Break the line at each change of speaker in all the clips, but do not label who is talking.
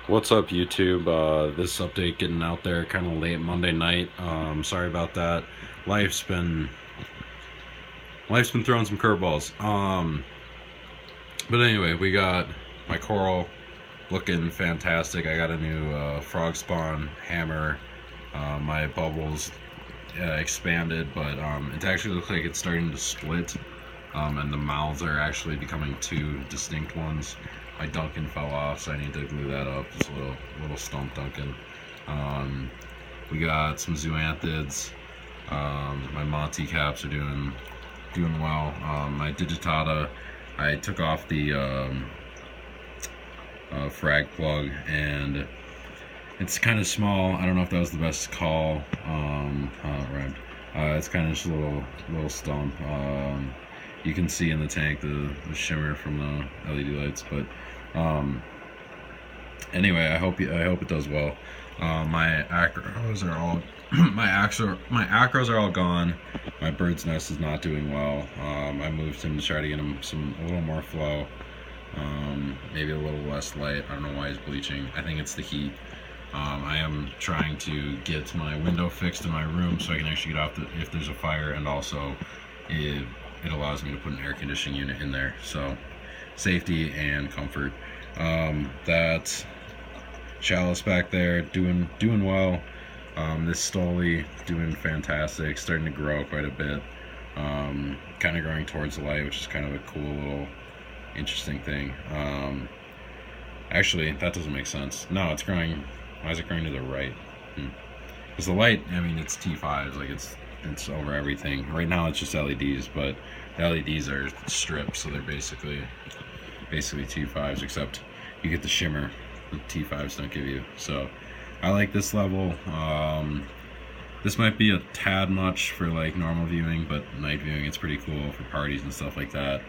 What's up, YouTube? This update getting out there kind of late Monday night. Sorry about that. Life's been life's been throwing some curveballs. But anyway, we got my coral looking fantastic. I got a new frog spawn hammer. My bubbles expanded, but it actually looks like it's starting to split. And the mouths are actually becoming two distinct ones. My Duncan fell off, so I need to glue that up. Just a little stump Duncan. We got some zoanthids. My Monty caps are doing well. My digitata, I took off the frag plug, and it's kind of small. I don't know if that was the best call. Right. It's kind of just a little stump. You can see in the tank the shimmer from the LED lights, but anyway, I hope it does well. My acros are all my acros are all gone. My bird's nest is not doing well. I moved him to try to get him a little more flow, maybe a little less light. I don't know why he's bleaching. I think it's the heat. I am trying to get my window fixed in my room so I can actually get out if there's a fire, and also it allows me to put an air conditioning unit in there. So safety and comfort. That chalice back there doing well. This stoli doing fantastic, starting to grow quite a bit. Kind of growing towards the light, which is kind of a cool little interesting thing. Actually, that doesn't make sense. No, it's growing. Why is it growing to the right? Because the light, I mean, it's T5s, like it's over everything. Right now it's just LEDs, but the LEDs are strips, so they're basically T5s, except you get the shimmer the T5s don't give you. So I like this level. This might be a tad much for like normal viewing, but night viewing it's pretty cool for parties and stuff like that.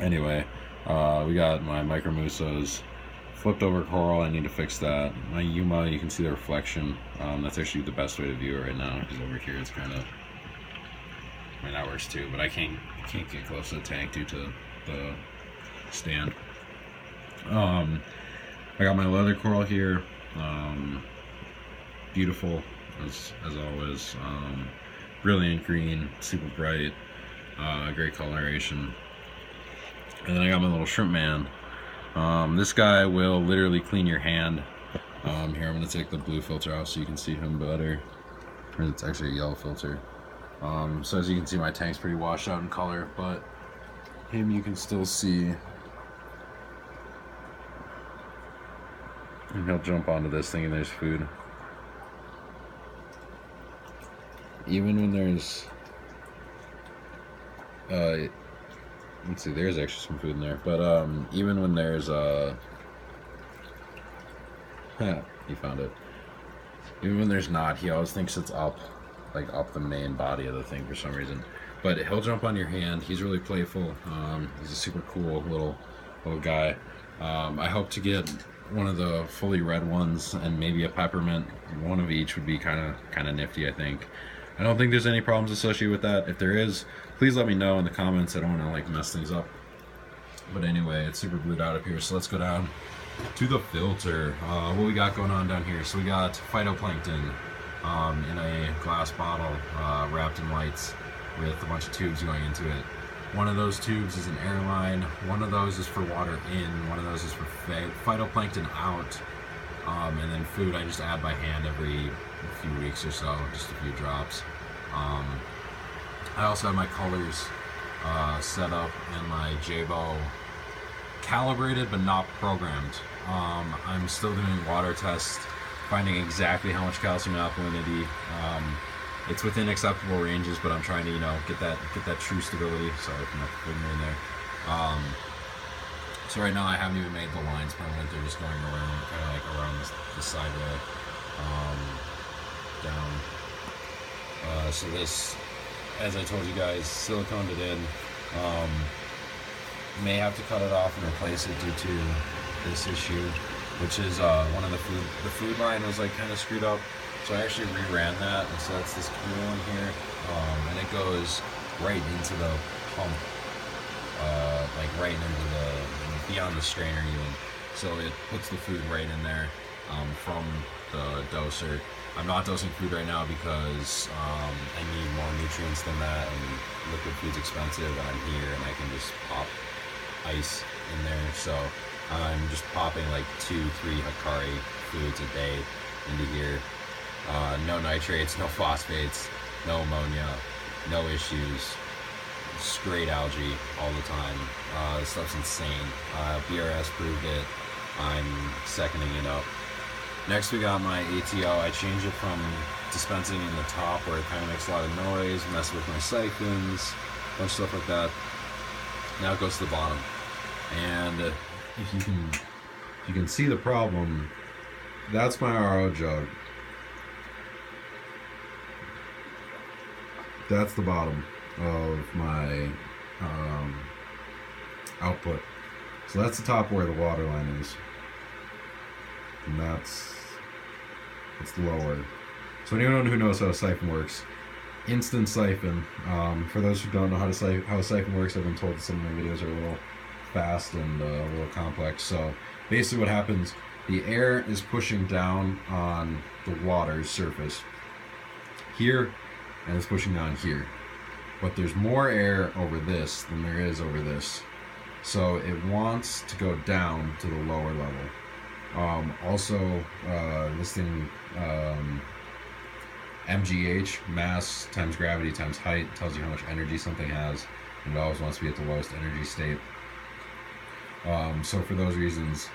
Anyway, we got my micromusos. Flipped over coral, I need to fix that. My Yuma, you can see the reflection. That's actually the best way to view it right now, because over here it's kind of, I mean, that works too, but I can't get close to the tank due to the stand. I got my leather coral here. Beautiful as always. Brilliant green, super bright, great coloration. And then I got my little shrimp man. This guy will literally clean your hand. Here, I'm going to take the blue filter off so you can see him better. It's actually a yellow filter. So as you can see, my tank's pretty washed out in color, but him you can still see. And he'll jump onto this thing and there's food. Even when there's... let's see, there's actually some food in there, but even when there's he found it. Even when there's not, he always thinks it's up, like up the main body of the thing for some reason. But he'll jump on your hand. He's really playful. He's a super cool little guy. I hope to get one of the fully red ones and maybe a peppermint. One of each would be kind of nifty, I think. I don't think there's any problems associated with that. If there is, please let me know in the comments. I don't want to like mess things up. But anyway, it's super glued out up here, so let's go down to the filter. What we got going on down here? So we got phytoplankton in a glass bottle wrapped in lights with a bunch of tubes going into it. One of those tubes is an airline, one of those is for water in, one of those is for phytoplankton out, and then food I just add by hand every few weeks or so, just a few drops. I also have my colors set up and my Jabo calibrated but not programmed. I'm still doing water tests, finding exactly how much calcium and alkalinity. It's within acceptable ranges, but I'm trying to, get that true stability. Sorry for not putting it in there. So right now I haven't even made the lines permanent. They're just going around, kind of like around the sideway, down. So this, as I told you guys, siliconed it in. May have to cut it off and replace it due to this issue, which is one of the food line was like kind of screwed up. So I actually reran that, and so that's this cool one here, and it goes right into the pump, like right into the, beyond the strainer even. so it puts the food right in there from the doser. I'm not dosing food right now because I need more nutrients than that, and liquid food's expensive, and I'm here and I can just pop ice in there. So I'm just popping like 2-3 Hikari foods a day into here. No nitrates, no phosphates, no ammonia, no issues. Straight algae all the time. This stuff's insane. BRS proved it. I'm seconding it up. Next we got my ATO. I changed it from dispensing in the top where it kind of makes a lot of noise, mess with my siphons, a bunch of stuff like that. Now it goes to the bottom. And if you can see the problem, that's my RO jug. That's the bottom of my output. So that's the top where the water line is, and that's lower. So anyone who knows how a siphon works, instant siphon. For those who don't know how a siphon works, I've been told that some of my videos are a little fast and a little complex. So basically what happens, the air is pushing down on the water's surface here, and it's pushing down here. But there's more air over this than there is over this. So it wants to go down to the lower level. Also, this thing, MGH, mass times gravity times height, tells you how much energy something has, and it always wants to be at the lowest energy state. So for those reasons,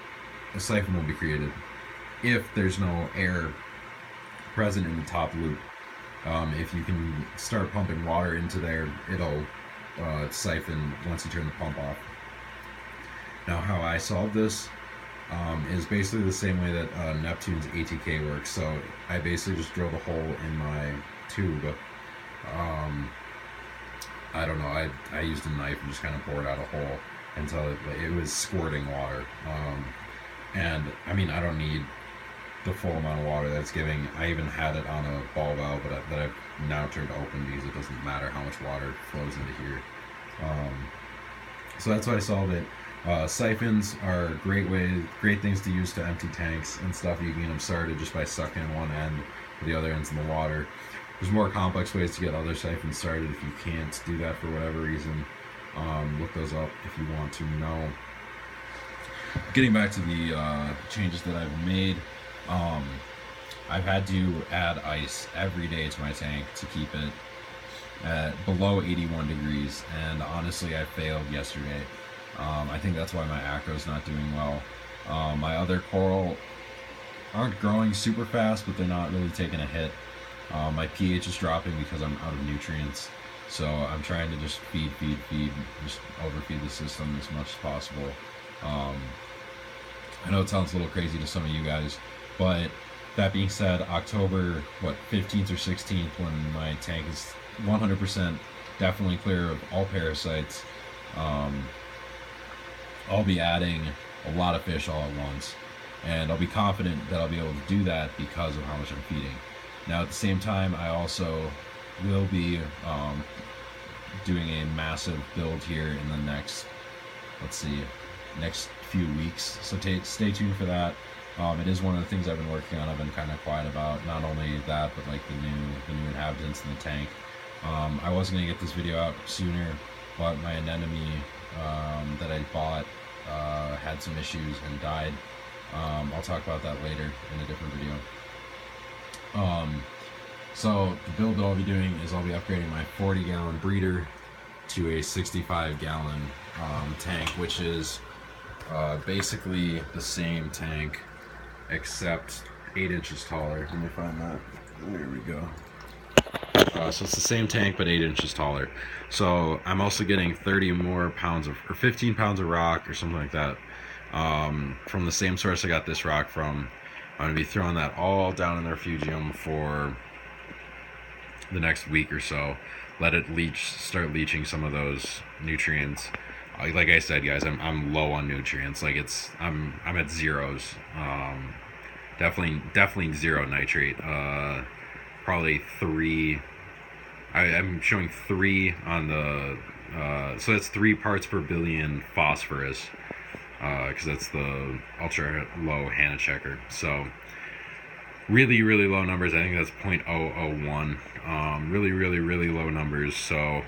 a siphon will be created if there's no air present in the top loop. If you can start pumping water into there, it'll siphon once you turn the pump off. Now, how I solve this is basically the same way that Neptune's ATK works. So I basically just drilled a hole in my tube. I don't know, I used a knife and just kind of bored out a hole until it was squirting water. And I mean, I don't need the full amount of water that's giving. I even had it on a ball valve that I've now turned open because it doesn't matter how much water flows into here. So that's why I solved it. Siphons are great things to use to empty tanks and stuff. You can get them started just by sucking one end with the other end's in the water. There's more complex ways to get other siphons started if you can't do that for whatever reason. Look those up if you want to know. Getting back to the changes that I've made, I've had to add ice every day to my tank to keep it at below 81 degrees, and honestly I failed yesterday. I think that's why my acro's not doing well. My other coral aren't growing super fast, but they're not really taking a hit. My pH is dropping because I'm out of nutrients, so I'm trying to just feed, just overfeed the system as much as possible. I know it sounds a little crazy to some of you guys, but that being said, October 15th or 16th, when my tank is 100% definitely clear of all parasites, I'll be adding a lot of fish all at once, and I'll be confident that I'll be able to do that because of how much I'm feeding. Now at the same time, I also will be doing a massive build here in the next few weeks, so stay tuned for that. It is one of the things I've been working on. I've been kind of quiet about, not only that, but like the new inhabitants in the tank. I was going to get this video out sooner, but my anemone that I bought had some issues and died. I'll talk about that later in a different video. So the build that I'll be doing is I'll be upgrading my 40-gallon breeder to a 65-gallon tank, which is basically the same tank except 8 inches taller. Let me find that. There we go. So it's the same tank but 8 inches taller. So I'm also getting 30 more pounds of, or 15 pounds of rock or something like that, from the same source I got this rock from. I'm going to be throwing that all down in the refugium for the next week or so. Let it start leaching some of those nutrients. Like I said, guys, I'm low on nutrients. Like I'm at zeros. Definitely zero nitrate. Probably 3. I'm showing 3 on the. So that's 3 parts per billion phosphorus. because that's the ultra low Hanna checker. So really, really low numbers. I think that's 0.001. Really, really, really low numbers. So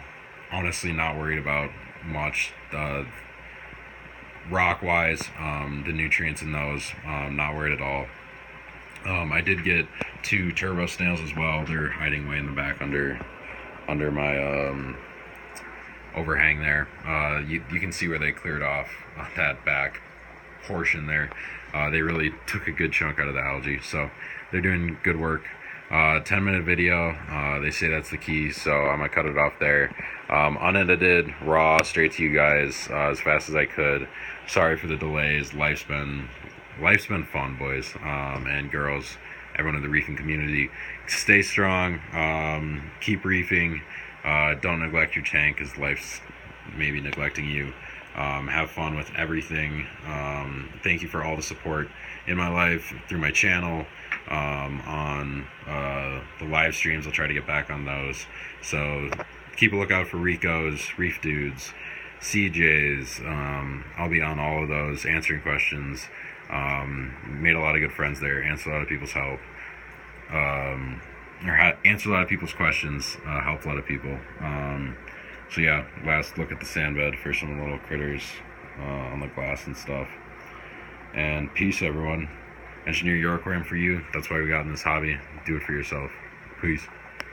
honestly, not worried about much. Rock-wise, the nutrients in those, not worried at all. I did get 2 turbo snails as well. They're hiding way in the back under my overhang there. You can see where they cleared off that back portion there. They really took a good chunk out of the algae, so they're doing good work. 10-minute video, they say that's the key, so I'm gonna cut it off there. Unedited, raw, straight to you guys, as fast as I could. Sorry for the delays. Life's been fun, boys and girls, everyone in the reefing community. Stay strong, keep reefing, don't neglect your tank because life's maybe neglecting you. Have fun with everything. Thank you for all the support in my life through my channel, on the live streams. I'll try to get back on those, so keep a lookout for Ricos, Reef Dudes, CJs. I'll be on all of those answering questions. Made a lot of good friends there, answered a lot of people's help, answered a lot of people's questions, helped a lot of people. So yeah, last look at the sand bed for some little critters on the glass and stuff. And peace, everyone. Engineer your aquarium for you. That's why we got in this hobby. Do it for yourself. Peace.